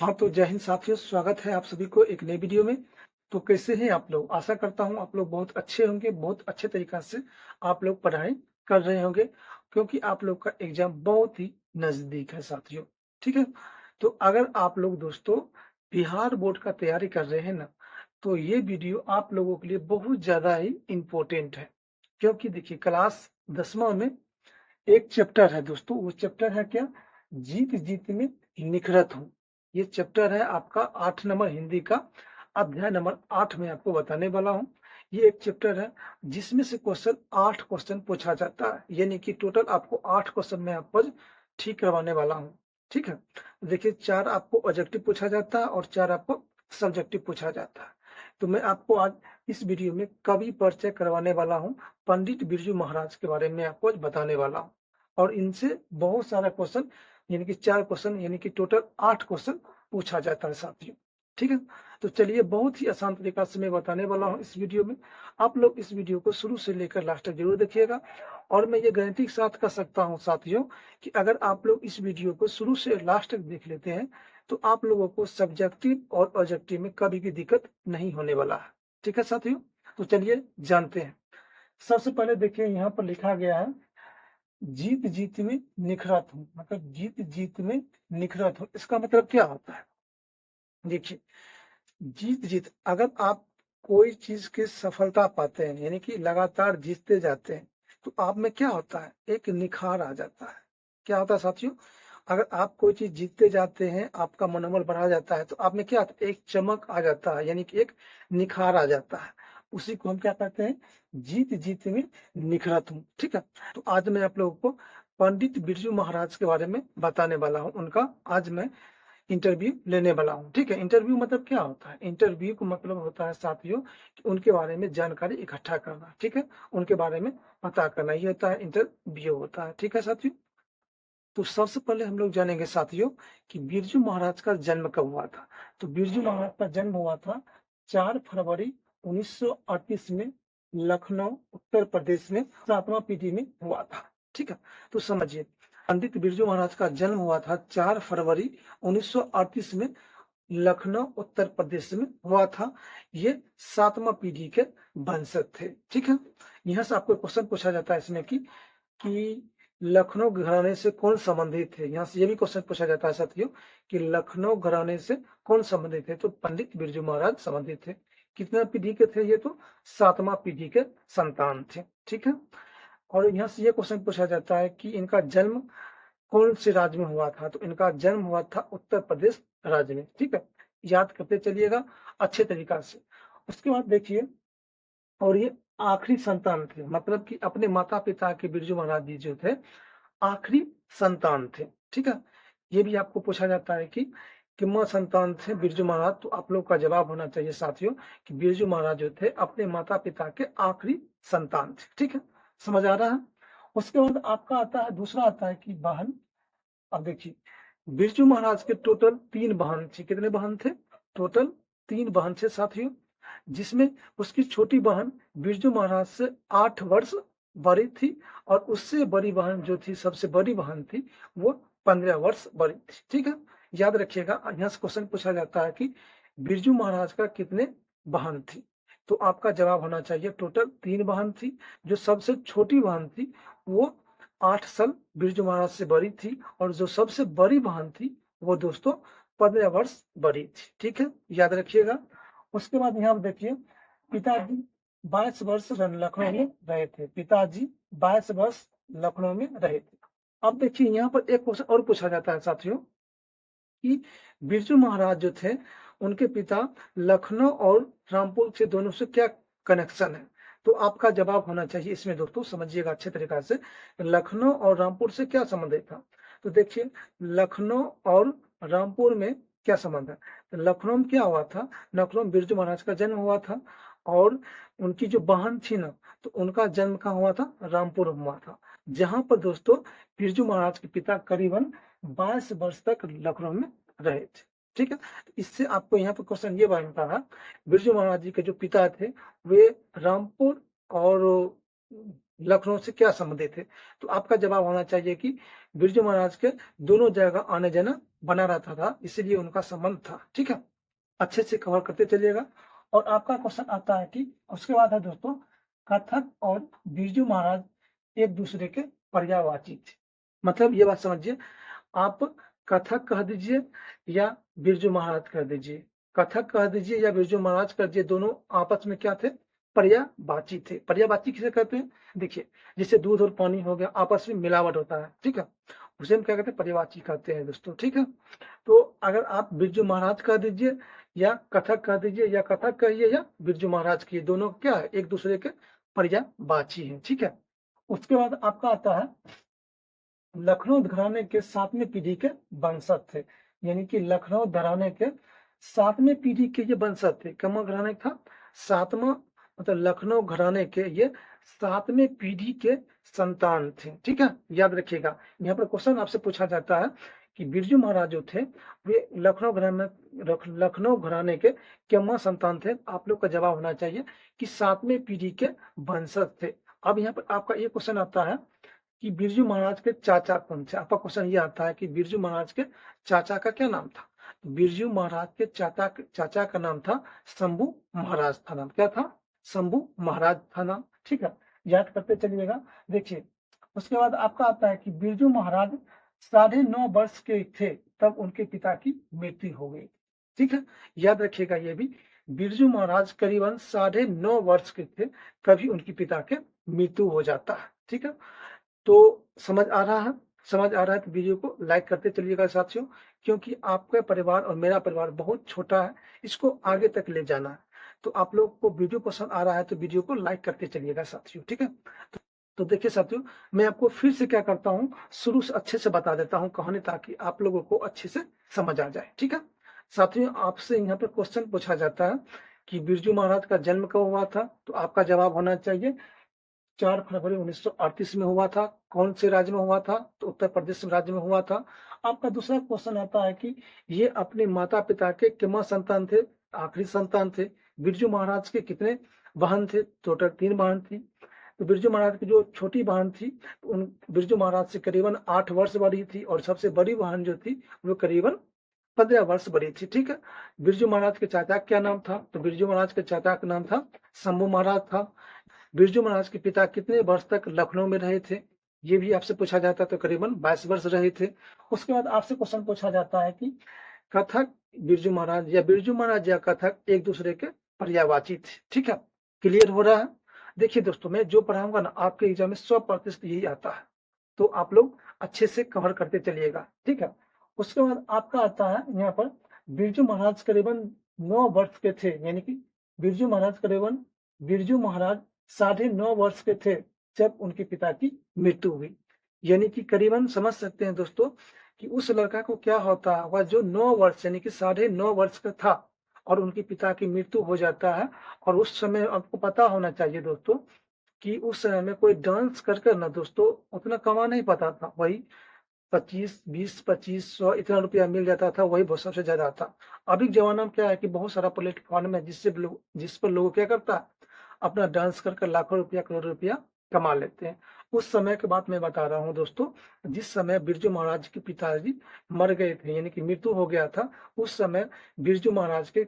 हाँ, तो जय हिंद साथियों, स्वागत है आप सभी को एक नई वीडियो में। तो कैसे हैं आप लोग? आशा करता हूँ आप लोग बहुत अच्छे होंगे, बहुत अच्छे तरीक़ा से आप लोग पढ़ाई कर रहे होंगे, क्योंकि आप लोग का एग्ज़ाम बहुत ही नज़दीक है साथियों, ठीक है? तो अगर आप लोग दोस्तों बिहार बोर्ड का तैयारी कर रहे हैं ना, तो ये वीडियो आप लोगों के लिए बहुत ज़्यादा ही इम्पोर्टेंट है। क्योंकि देखिए क्लास 10वां में एक चैप्टर है दोस्तों, वो चैप्टर है क्या? जीत जीत में निखरत हूँ। ये चैप्टर है आपका 8 नंबर हिंदी का, अध्याय नंबर 8 में आपको बताने वाला हूँ। ये एक चैप्टर है जिसमें से क्वेश्चन 8 क्वेश्चन पूछा जाता है, यानी कि टोटल आपको 8 क्वेश्चन मैं आपको आज ठीक करवाने वाला हूँ, ठीक है? देखिए 4 आपको ऑब्जेक्टिव पूछा जाता है और 4 आपको सब्जेक्टिव पूछा जाता है। तो मैं आपको आज इस वीडियो में कवि परिचय करवाने वाला हूँ, पंडित बिरजू महाराज के बारे में आपको आज बताने वाला हूँ। और इनसे बहुत सारा क्वेश्चन यानी कि 4 क्वेश्चन यानी कि टोटल 8 क्वेश्चन पूछा जाता है साथियों, ठीक है? तो चलिए बहुत ही आसान तरीका से मैं बताने वाला हूँ इस वीडियो में। आप लोग इस वीडियो को शुरू से लेकर लास्ट तक जरूर देखिएगा और मैं ये गारंटी के साथ कर सकता हूँ साथियों कि अगर आप लोग इस वीडियो को शुरू से लास्ट तक देख लेते हैं, तो आप लोगों को सब्जेक्टिव और ऑब्जेक्टिव में कभी भी दिक्कत नहीं होने वाला है, ठीक है साथियों? तो चलिए जानते हैं। सबसे पहले देखिए यहाँ पर लिखा गया है जीत जीत में निखरत हूँ, मतलब जीत जीत में निखरत हूँ, इसका मतलब क्या होता है? देखिए जीत जीत अगर आप कोई चीज की सफलता पाते हैं यानी कि लगातार जीतते जाते हैं, तो आप में क्या होता है? एक निखार आ जाता है। क्या होता है साथियों? अगर आप कोई चीज जीतते जाते हैं, आपका मनोबल बढ़ा जाता है, तो आप में क्या आता है? एक चमक आ जाता है, यानी कि एक निखार आ जाता है। उसी को हम क्या कहते हैं? जीत जीत में निखरत हूँ, ठीक है? तो आज मैं आप लोगों को पंडित बिरजू महाराज के बारे में बताने वाला हूँ। उनका आज मैं इंटरव्यू लेने वाला हूँ, ठीक है? इंटरव्यू मतलब क्या होता है? इंटरव्यू का मतलब होता है साथियों कि उनके बारे में जानकारी इकट्ठा करना, ठीक है? उनके बारे में पता करना, ये होता है इंटरव्यू होता है, ठीक है साथियों? तो सबसे पहले हम लोग जानेंगे साथियों कि बिरजू महाराज का जन्म कब हुआ था। तो बिरजू महाराज का जन्म हुआ था 4 फरवरी 1938 में लखनऊ उत्तर प्रदेश में 7वां पीढ़ी में हुआ था, ठीक है? तो समझिए पंडित बिरजू महाराज का जन्म हुआ था 4 फरवरी 1938 में लखनऊ उत्तर प्रदेश में हुआ था। ये 7वां पीढ़ी के वंशज थे, ठीक है? यहाँ से आपको क्वेश्चन पूछा जाता है इसमें कि लखनऊ घराने से कौन संबंधित थे? यहाँ से ये भी क्वेश्चन पूछा जाता है साथियों कि लखनऊ घराने से कौन संबंधित थे? तो पंडित बिरजू महाराज संबंधित थे। कितना पीढ़ी के थे ये? तो 7वां पीढ़ी के संतान थे, ठीक है? और यहाँ से ये क्वेश्चन पूछा जाता है कि इनका जन्म कौन से राज्य में हुआ था? तो इनका जन्म हुआ था उत्तर प्रदेश राज्य में, ठीक है? याद करते चलिएगा अच्छे तरीका से। उसके बाद देखिए और ये आखिरी संतान थे, मतलब कि अपने माता-पिता के बिरजू महाराज जी जो थे, आखिरी संतान थे, ठीक है? ये भी आपको पूछा जाता है कि कितवां संतान थे बिरजू महाराज? तो आप लोग का जवाब होना चाहिए साथियों कि बिरजू महाराज जो थे अपने माता-पिता के आखिरी संतान थे, ठीक है? समझ आ रहा है? उसके बाद आपका आता है दूसरा आता है कि बहन। अब देखिए बिरजू महाराज के टोटल 3 बहन थे। कितने बहन थे? टोटल 3 बहन थे साथियों, जिसमें उसकी छोटी बहन बिरजू महाराज से 8 वर्ष बड़ी थी और उससे बड़ी बहन जो थी, सबसे बड़ी बहन थी, वो 15 वर्ष बड़ी थी, ठीक है? याद रखिएगा यहाँ से क्वेश्चन पूछा जाता है कि बिरजू महाराज का कितने बहन थी? तो आपका जवाब होना चाहिए टोटल 3 बहन थी। जो सबसे छोटी बहन थी वो 8 साल बिरजू महाराज से बड़ी थी और जो सबसे बड़ी बहन थी वो दोस्तों 15 वर्ष बड़ी थी, ठीक है? याद रखिएगा। उसके बाद यहाँ पे देखिए पिताजी 22 वर्ष लखनऊ में रहे थे। पिताजी 22 वर्ष लखनऊ में रहे थे। अब देखिए यहाँ पर एक क्वेश्चन और पूछा जाता है साथियों कि बिरजू महाराज जो थे उनके पिता लखनऊ और रामपुर से दोनों से क्या कनेक्शन है? तो आपका जवाब होना चाहिए इसमें दोस्तों, समझिएगा अच्छे तरीका से, लखनऊ और रामपुर से क्या संबंध था? तो देखिए लखनऊ और रामपुर में क्या संबंध है? तो लखनऊ में क्या हुआ था? लखनऊ में बिरजू महाराज का जन्म हुआ था और उनकी जो बहन थी ना, तो उनका जन्म कहाँ हुआ था? रामपुर में हुआ था, जहां पर दोस्तों बिरजू महाराज के पिता करीबन 22 वर्ष तक लखनऊ में रहे थे, ठीक है? तो इससे आपको यहाँ पे क्वेश्चन ये बनता है, बिरजू महाराज जी के जो पिता थे वे रामपुर और लखनऊ से क्या संबंधित है? तो आपका जवाब होना चाहिए कि बिरजू महाराज के दोनों जगह आने जाना बना रहता था, इसीलिए उनका संबंध था। ठीक है, अच्छे से कवर करते चलिएगा। और आपका क्वेश्चन आता है कि उसके बाद है दोस्तों, कथक और बिरजू महाराज एक दूसरे के पर्यायवाची थे। मतलब ये बात समझिए, आप कथक कह दीजिए या बिरजू महाराज कह दीजिए, कथक कह दीजिए या बिरजू महाराज कह दीजिए, दोनों आपस में क्या थे? पर्यायवाची थे। पर्यायवाची किसे कहते हैं? देखिए, जैसे दूध और पानी हो गया, आपस में मिलावट होता है, ठीक है, उसे हम क्या कहते हैं? पर्यायवाची कहते हैं दोस्तों। ठीक है, तो अगर आप बिरजू महाराज कह दीजिए या कथक कह दीजिए, या कथक कहिए या बिरजू महाराज कहिए, दोनों क्या है? एक दूसरे के पर्यायवाची हैं। ठीक है, उसके बाद आपका आता है, लखनऊ घराने के 7वीं पीढ़ी के वंशज थे। यानी कि लखनऊ घराने के 7वीं पीढ़ी के ये वंशज थे। कौन घराने था? 7वां, मतलब लखनऊ घराने के ये 7वीं पीढ़ी के संतान थे। ठीक है, याद रखिएगा। यहाँ पर क्वेश्चन आपसे पूछा जाता है कि बिरजू महाराज जो थे वे लखनऊ घराने के क्यों संतान थे? आप लोग का जवाब होना चाहिए कि 7वीं पीढ़ी के वंशज थे। अब यहाँ पर आपका ये क्वेश्चन आता है कि बिरजू महाराज के चाचा कौन थे? आपका क्वेश्चन ये आता है कि बिरजू महाराज के चाचा का क्या नाम था? बिरजू महाराज के चाचा का नाम था शंभू महाराज था नाम। क्या था? शंभू महाराज था नाम। ठीक है, याद करते चलिएगा। देखिए, उसके बाद आपका आता है कि बिरजू महाराज 9.5 वर्ष के थे तब उनके पिता की मृत्यु हो गई। ठीक है, याद रखिएगा ये भी, बिरजू महाराज करीबन 9.5 वर्ष के थे तभी उनके पिता के मृत्यु हो जाता है। ठीक है, तो समझ आ रहा है? समझ आ रहा है तो वीडियो को लाइक करते चलिएगा साथियों, क्योंकि आपका परिवार और मेरा परिवार बहुत छोटा है, इसको आगे तक ले जाना है। तो आप लोग को वीडियो पसंद आ रहा है तो वीडियो को लाइक करते चलिएगा साथियों। ठीक है, तो देखिए साथियों, मैं आपको फिर से क्या करता हूँ, शुरू से अच्छे से बता देता हूँ कहानी, ताकि आप लोगों को अच्छे से समझ आ जाए। ठीक है साथियों, आपसे यहाँ पे क्वेश्चन पूछा जाता है कि बिरजू महाराज का जन्म कब हुआ था? तो आपका जवाब होना चाहिए 4 फरवरी 1938 में हुआ था। कौन से राज्य में हुआ था? तो उत्तर प्रदेश राज्य में हुआ था। आपका दूसरा क्वेश्चन आता है कि ये अपने माता पिता के कितने संतान थे? आखिरी संतान थे। बिरजू महाराज के कितने बहन थे? टोटल 3 बहन थी। तो बिरजू महाराज की जो छोटी बहन थी, उन बिरजू महाराज से करीबन 8 वर्ष बड़ी थी, और सबसे बड़ी बहन जो थी वो करीबन 15 वर्ष बड़ी थी। ठीक है, बिरजू महाराज के चाचा का क्या नाम था? तो बिरजू महाराज के चाचा का नाम था शंभू महाराज था। बिरजू महाराज के पिता कितने वर्ष तक लखनऊ में रहे थे? ये भी आपसे पूछा जाता है, तो करीबन 22 वर्ष रहे थे। उसके बाद आपसे क्वेश्चन पूछा जाता है कि कथक बिरजू महाराज या बिरजू महाराज या कथक एक दूसरे के पर्यायवाची थे। ठीक है, क्लियर हो रहा है? देखिए दोस्तों, मैं जो पढ़ाऊंगा ना, आपके एग्जाम में 100% यही आता है, तो आप लोग अच्छे से कवर करते चलिएगा। ठीक है, उसके बाद आपका आता है यहाँ पर, बिरजू महाराज करीबन 9 वर्ष के थे। यानी कि बिरजू महाराज 9.5 वर्ष के थे जब उनके पिता की मृत्यु हुई। यानी कि करीबन समझ सकते हैं दोस्तों कि उस लड़का को क्या होता है, वह जो 9 वर्ष यानी कि 9.5 वर्ष का था और उनके पिता की मृत्यु हो जाता है। और उस समय आपको पता होना चाहिए दोस्तों कि उस समय में कोई डांस कर कर ना दोस्तों उतना कमा नहीं पाता था। वही 25-100 इतना रुपया मिल जाता था, वही बहुत सबसे ज्यादा था। अभी के जमाना में क्या है कि बहुत सारा प्लेटफॉर्म है जिस पर लोग क्या करता है, अपना डांस कर लाखों रुपया करोड़ रुपया कमा लेते हैं। उस समय की बात मैं बता रहा हूँ दोस्तों, जिस समय बिरजू महाराज के पिताजी मर गए थे, यानी कि मृत्यु हो गया था, उस समय बिरजू महाराज के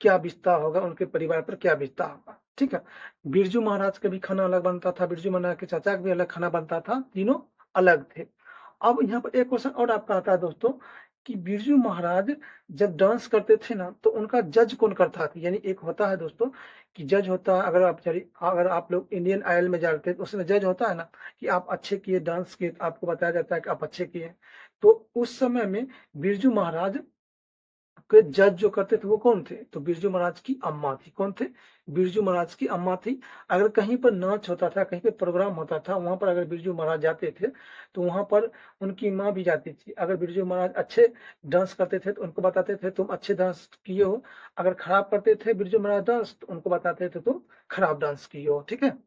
क्या बीतता होगा, उनके परिवार पर क्या बीतता होगा। ठीक है, बिरजू महाराज का भी खाना अलग बनता था, बिरजू महाराज के चाचा का भी अलग खाना बनता था, तीनों अलग थे। अब यहाँ पर एक क्वेश्चन और आपका आता है दोस्तों कि बिरजू महाराज जब डांस करते थे ना, तो उनका जज कौन करता था? यानी एक होता है दोस्तों कि जज होता है, अगर आप लोग इंडियन आइडल में जाते हैं तो उसमें जज होता है ना कि आप अच्छे किए डांस किए, तो आपको बताया जाता है कि आप अच्छे किए। तो उस समय में बिरजू महाराज के जज जो करते थे वो कौन थे? तो बिरजू महाराज की अम्मा थी। कौन थे? बिरजू महाराज की अम्मा थी। अगर कहीं पर नाच होता था, कहीं पर प्रोग्राम होता था, वहां पर अगर बिरजू महाराज जाते थे तो वहां पर उनकी माँ भी जाती थी। अगर बिरजू महाराज अच्छे डांस करते थे तो उनको बताते थे तुम अच्छे डांस किए हो। अगर खराब करते थे बिरजू महाराज डांस, तो उनको बताते थे तुम खराब डांस किए हो। ठीक है,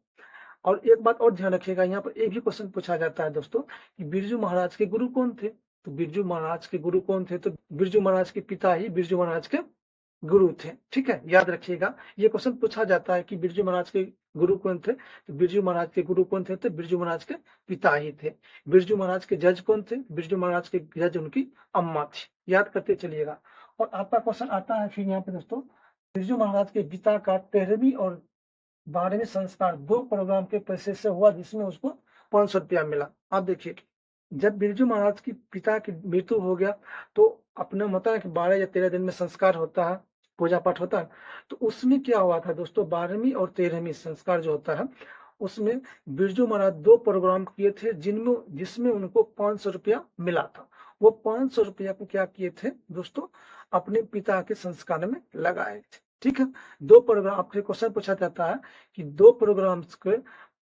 और एक बात और ध्यान रखिएगा, यहाँ पर एक भी क्वेश्चन पूछा जाता है दोस्तों कि बिरजू महाराज के गुरु कौन थे? तो बिरजू महाराज के गुरु कौन थे? तो बिरजू महाराज के पिता ही बिरजू महाराज के गुरु थे। ठीक है, याद रखिएगा, ये क्वेश्चन पूछा जाता है कि बिरजू महाराज के गुरु कौन थे? तो बिरजू महाराज के गुरु कौन थे? तो बिरजू महाराज के पिता ही थे। बिरजू महाराज के जज कौन थे? बिरजू महाराज के जज उनकी अम्मा थी। याद करते चलिएगा। और आपका क्वेश्चन आता है फिर यहाँ पे दोस्तों, बिरजू महाराज के पिता का 13वीं और 12वीं संस्कार 2 प्रोग्राम के पैसे से हुआ, जिसमें उसको 500 रुपया मिला। आप देखिए, जब बिरजू महाराज की पिता की मृत्यु हो गया तो अपना होता है कि 12 या 13 दिन में संस्कार होता है, पूजा पाठ होता है। तो उसमें क्या हुआ था दोस्तों, 12वीं और 13वीं संस्कार जो होता है उसमें बिरजू महाराज 2 प्रोग्राम किए थे, जिसमें उनको 500 रुपया मिला था। वो 500 रुपया को क्या किए थे दोस्तों, अपने पिता के संस्कार में लगाए थे। ठीक है, 2 प्रोग्राम, आपसे क्वेश्चन पूछा जाता है कि 2 प्रोग्राम्स को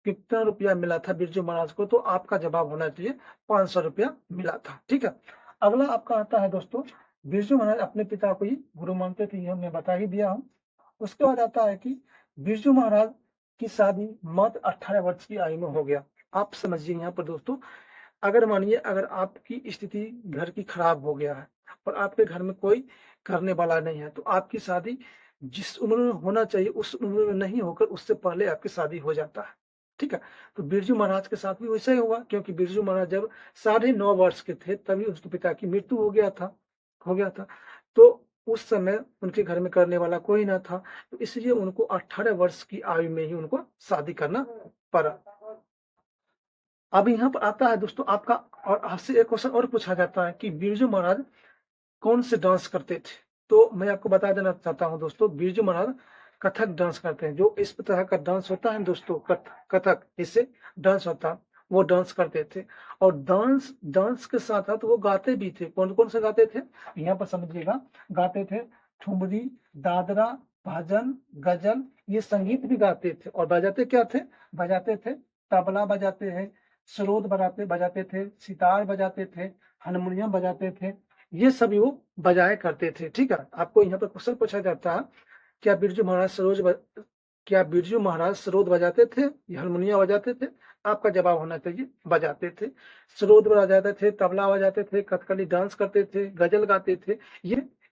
कितना रुपया मिला था बिरजू महाराज को, तो आपका जवाब होना चाहिए 500 रुपया मिला था। ठीक है, अगला आपका आता है दोस्तों, बिरजू महाराज अपने पिता को ही गुरु मानते थे, यह मैं बता ही दिया हूँ। उसके बाद आता है कि बिरजू महाराज की शादी मात्र 18 वर्ष की आयु में हो गया। आप समझिए यहाँ पर दोस्तों, अगर मानिए अगर आपकी स्थिति घर की खराब हो गया है और आपके घर में कोई करने वाला नहीं है, तो आपकी शादी जिस उम्र में होना चाहिए उस उम्र में नहीं होकर उससे पहले आपकी शादी हो जाता है। ठीक है, तो बिरजू महाराज के साथ भी वैसा ही हुआ, क्योंकि बिरजू महाराज जब 9.5 वर्ष के थे तभी उसके पिता की मृत्यु हो गया था। तो उस समय उनके घर में करने वाला कोई ना था, तो इसलिए उनको 18 वर्ष की आयु में ही उनको शादी करना पड़ा। अब यहाँ पर आता है दोस्तों आपका, और आपसे एक क्वेश्चन और पूछा जाता है कि बिरजू महाराज कौन से डांस करते थे? तो मैं आपको बता देना चाहता हूँ दोस्तों, बिरजू महाराज कथक डांस करते हैं। जो इस तरह का डांस होता है दोस्तों, कथक इससे डांस होता है, वो डांस करते थे। और डांस के साथ साथ वो गाते भी थे। कौन कौन से गाते थे यहाँ पर समझिएगा, गाते थे ठुमरी, दादरा, भजन, गजल, ये संगीत भी गाते थे। और बजाते क्या थे? बजाते थे तबला बजाते हैं, सरोद बजाते थे, सितार बजाते थे, हारमोनियम बजाते थे, ये सभी वो बजाया करते थे। ठीक है, आपको यहाँ पर क्वेश्चन पूछा जाता है, क्या बिरजू महाराज सरोद बजाते थे या हारमोनियम बजाते थे? आपका जवाब होना चाहिए बजाते थे। सरोद बजाते थे, तबला बजाते थे, कथकली डांस करते थे, गजल गाते थे,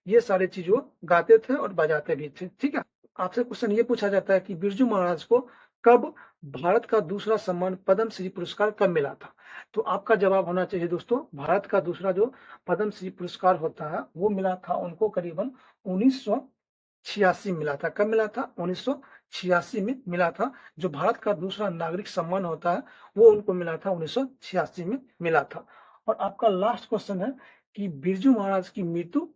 ये सारे चीज वो गाते थे और बजाते भी थे। ठीक है, आपसे क्वेश्चन ये पूछा जाता है कि बिरजू महाराज को कब भारत का दूसरा सम्मान पद्म श्री पुरस्कार कब मिला था? तो आपका जवाब होना चाहिए दोस्तों, भारत का दूसरा जो पद्म श्री पुरस्कार होता है वो मिला था उनको करीबन 1986 मिला था। कब मिला था? 1986 में मिला था। जो भारत का दूसरा नागरिक सम्मान होता है वो उनको मिला था 1986 में मिला था। और आपका लास्ट क्वेश्चन है कि बिरजू महाराज की मृत्यु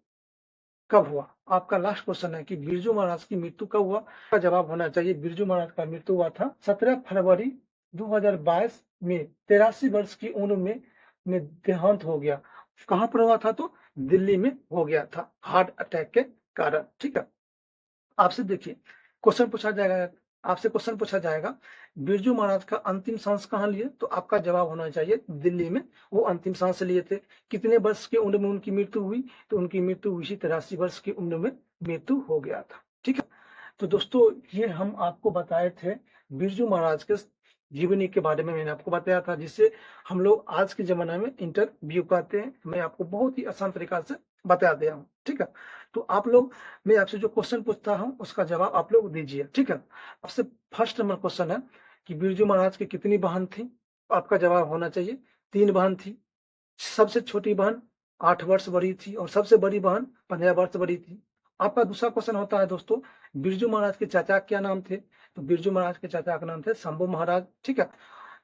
कब हुआ? आपका लास्ट क्वेश्चन है कि बिरजू महाराज की मृत्यु कब हुआ? का जवाब होना चाहिए बिरजू महाराज का मृत्यु हुआ था 17 फरवरी 2022 में 83 वर्ष की उम्र में देहांत हो गया। कहां पर हुआ था? तो दिल्ली में हो गया था हार्ट अटैक के कारण। ठीक है, आपसे देखिए क्वेश्चन पूछा जाएगा बिरजू महाराज का अंतिम सांस कहाँ लिए? तो आपका जवाब होना चाहिए दिल्ली में वो अंतिम सांस लिए थे। कितने वर्ष की उम्र में उनकी मृत्यु हुई? तो उनकी मृत्यु हुई 83 वर्ष की उम्र में मृत्यु हो गया था। ठीक है, तो दोस्तों ये हम आपको बताए थे बिरजू महाराज के जीवनी के बारे में। मैंने आपको बताया था जिससे हम लोग आज के जमाने में इंटरव्यू करते हैं। मैं आपको बहुत ही आसान तरीका से बता दिया हूँ। ठीक है, तो आप लोग, मैं आपसे जो क्वेश्चन पूछता हूँ उसका जवाब आप लोग दीजिए। ठीक है, आपसे फर्स्ट नंबर क्वेश्चन है कि बिरजू महाराज की कितनी बहन थी? आपका जवाब होना चाहिए 3 बहन थी। सबसे छोटी बहन 8 वर्ष बड़ी थी और सबसे बड़ी बहन 15 वर्ष बड़ी थी। आपका दूसरा क्वेश्चन होता है दोस्तों, बिरजू महाराज के चाचा क्या नाम थे? तो बिरजू महाराज के चाचा का नाम थे शंभू महाराज। ठीक है,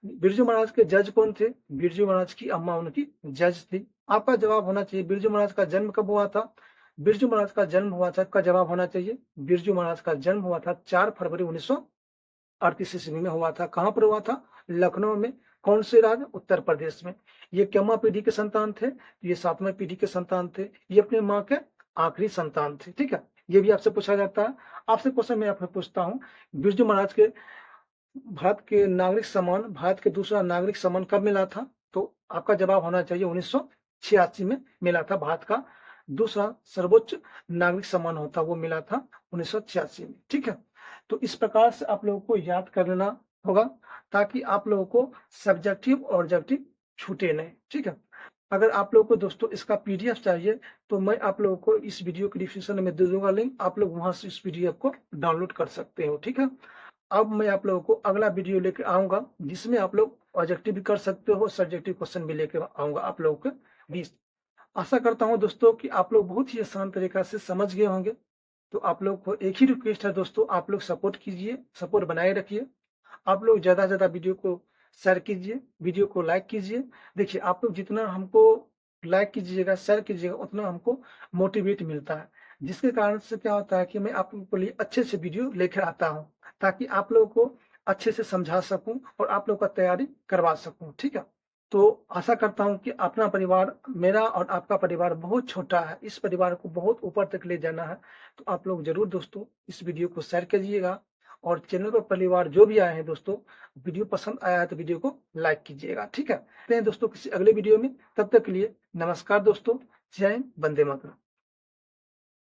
बिरजू महाराज के जज कौन थे? बिरजू महाराज की अम्मा उनकी जज थी। आपका जवाब होना चाहिए बिरजू महाराज का जन्म कब हुआ था? बिरजू महाराज का जन्म हुआ था, आपका जवाब होना चाहिए बिरजू महाराज का जन्म हुआ था 4 फरवरी 1938 ईस्वी में हुआ था। कहां पर हुआ था? लखनऊ में। कौन से राज्य? उत्तर प्रदेश में। ये क्यमा पीढ़ी के संतान थे? ये 7वें पीढ़ी के संतान थे। ये अपने माँ के आखिरी संतान थे। ठीक है, ये भी आपसे पूछा जाता है। आपसे क्वेश्चन मैं आपसे पूछता हूँ, बिरजू महाराज के भारत के दूसरा नागरिक सम्मान कब मिला था? तो आपका जवाब होना चाहिए 1986 में मिला था। भारत का दूसरा सर्वोच्च नागरिक सम्मान होता वो मिला था 1986 में। ठीक है, तो इस प्रकार से आप लोगों को याद कर लेना होगा ताकि आप लोगों को सब्जेक्टिव और ऑब्जेक्टिव छूटे नहीं। ठीक है, अगर आप लोगों को दोस्तों इसका पीडीएफ चाहिए तो मैं आप लोगों को इस वीडियो के डिस्क्रिप्शन में दे दूंगा लिंक, आप लोग वहां से इस पीडीएफ को डाउनलोड कर सकते हो। ठीक है, अब मैं आप लोगों को अगला वीडियो लेकर आऊंगा, जिसमें आप लोग ऑब्जेक्टिव भी कर सकते हो, सब्जेक्टिव क्वेश्चन भी लेकर आऊंगा आप लोगों के बीच। आशा करता हूं दोस्तों कि आप लोग बहुत ही आसान तरीका से समझ गए होंगे। तो आप लोग को एक ही रिक्वेस्ट है दोस्तों, आप लोग सपोर्ट कीजिए, सपोर्ट बनाए रखिए। आप लोग ज़्यादा से ज़्यादा वीडियो को शेयर कीजिए, वीडियो को लाइक कीजिए। देखिए, आप लोग जितना हमको लाइक कीजिएगा, शेयर कीजिएगा, उतना हमको मोटिवेट मिलता है। जिसके कारण से क्या होता है कि मैं आप लोगों के लिए अच्छे से वीडियो लेकर आता हूँ, ताकि आप लोगों को अच्छे से समझा सकूँ और आप लोग का तैयारी करवा सकूँ, ठीक है? तो आशा करता हूँ कि अपना परिवार, मेरा और आपका परिवार बहुत छोटा है, इस परिवार को बहुत ऊपर तक ले जाना है। तो आप लोग ज़रूर दोस्तों इस वीडियो को शेयर कीजिएगा, और चैनल पर परिवार जो भी आए हैं दोस्तों, वीडियो पसंद आया है तो वीडियो को लाइक कीजिएगा, ठीक है? मिलते हैं दोस्तों किसी अगले वीडियो में, तब तक के लिए नमस्कार दोस्तों। जय हिंद, वंदे मातरम।